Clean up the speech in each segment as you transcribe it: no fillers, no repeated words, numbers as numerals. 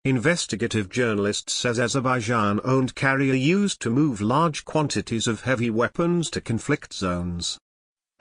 Investigative journalist says Azerbaijan-owned carrier used to move large quantities of heavy weapons to conflict zones.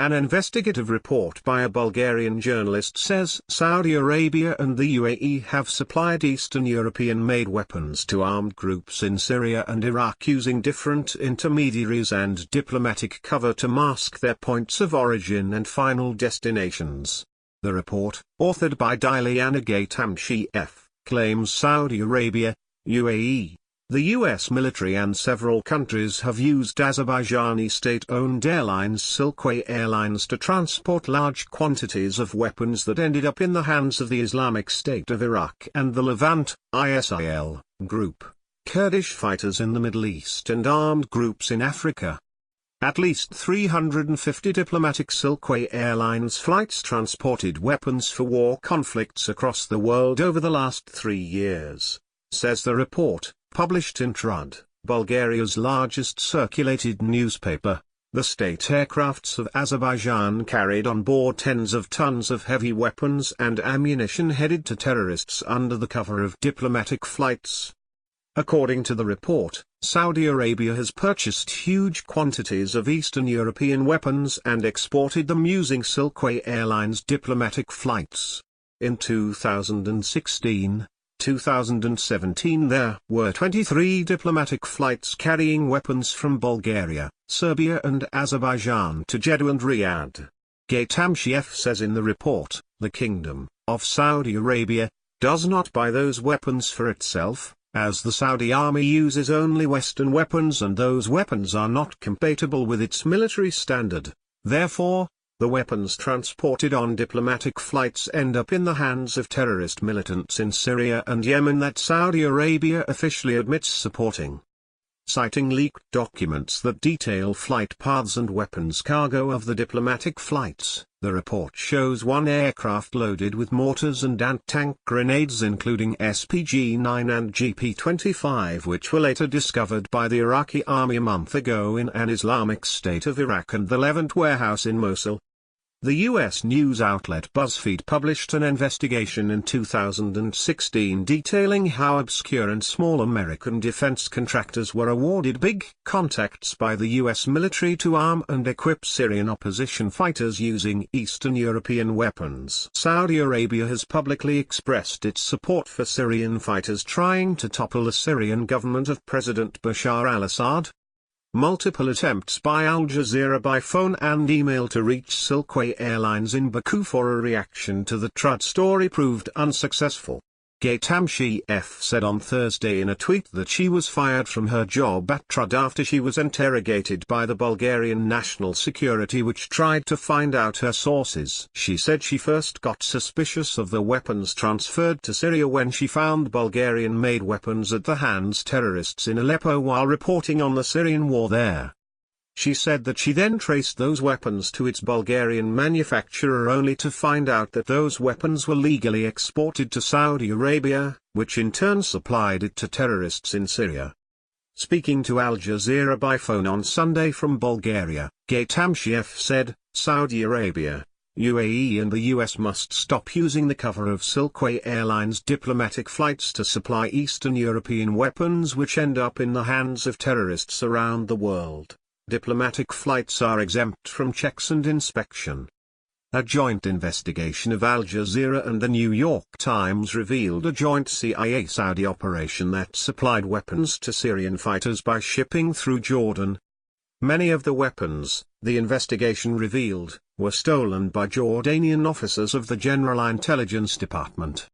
An investigative report by a Bulgarian journalist says Saudi Arabia and the UAE have supplied Eastern European-made weapons to armed groups in Syria and Iraq using different intermediaries and diplomatic cover to mask their points of origin and final destinations. The report, authored by Diana Gaytamshi F., claims Saudi Arabia, UAE, the U.S. military and several countries have used Azerbaijani state-owned airlines Silkway Airlines to transport large quantities of weapons that ended up in the hands of the Islamic State of Iraq and the Levant, ISIL, group, Kurdish fighters in the Middle East and armed groups in Africa. At least 350 diplomatic Silkway Airlines flights transported weapons for war conflicts across the world over the last 3 years, says the report, published in Trud, Bulgaria's largest circulated newspaper. The state aircrafts of Azerbaijan carried on board tens of tons of heavy weapons and ammunition headed to terrorists under the cover of diplomatic flights. According to the report, Saudi Arabia has purchased huge quantities of Eastern European weapons and exported them using Silkway Airlines diplomatic flights. In 2016-2017 there were 23 diplomatic flights carrying weapons from Bulgaria, Serbia and Azerbaijan to Jeddah and Riyadh. Gaytamshiev says in the report, the Kingdom of Saudi Arabia does not buy those weapons for itself, as the Saudi army uses only Western weapons and those weapons are not compatible with its military standard. Therefore, the weapons transported on diplomatic flights end up in the hands of terrorist militants in Syria and Yemen that Saudi Arabia officially admits supporting. Citing leaked documents that detail flight paths and weapons cargo of the diplomatic flights, the report shows one aircraft loaded with mortars and anti-tank grenades including SPG-9 and GP-25 which were later discovered by the Iraqi army a month ago in an Islamic State of Iraq and the Levant warehouse in Mosul. The U.S. news outlet BuzzFeed published an investigation in 2016 detailing how obscure and small American defense contractors were awarded big contracts by the U.S. military to arm and equip Syrian opposition fighters using Eastern European weapons. Saudi Arabia has publicly expressed its support for Syrian fighters trying to topple the Syrian government of President Bashar al-Assad. Multiple attempts by Al Jazeera by phone and email to reach Silkway Airlines in Baku for a reaction to the Trud story proved unsuccessful. Gaytamshi F. said on Thursday in a tweet that she was fired from her job at Trud after she was interrogated by the Bulgarian National Security which tried to find out her sources. She said she first got suspicious of the weapons transferred to Syria when she found Bulgarian-made weapons at the hands terrorists in Aleppo while reporting on the Syrian war there. She said that she then traced those weapons to its Bulgarian manufacturer only to find out that those weapons were legally exported to Saudi Arabia, which in turn supplied it to terrorists in Syria. Speaking to Al Jazeera by phone on Sunday from Bulgaria, Gaytamshiev said, Saudi Arabia, UAE and the US must stop using the cover of Silkway Airlines diplomatic flights to supply Eastern European weapons which end up in the hands of terrorists around the world. Diplomatic flights are exempt from checks and inspection. A joint investigation of Al Jazeera and the New York Times revealed a joint CIA-Saudi operation that supplied weapons to Syrian fighters by shipping through Jordan. Many of the weapons, the investigation revealed, were stolen by Jordanian officers of the General Intelligence Department.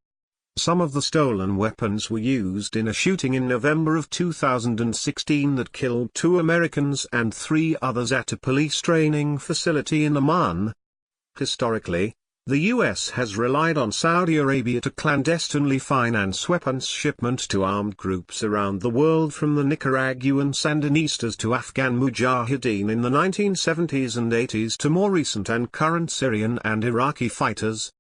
Some of the stolen weapons were used in a shooting in November of 2016 that killed 2 Americans and 3 others at a police training facility in Amman. Historically, the U.S. has relied on Saudi Arabia to clandestinely finance weapons shipment to armed groups around the world from the Nicaraguan Sandinistas to Afghan Mujahideen in the 1970s and 80s to more recent and current Syrian and Iraqi fighters.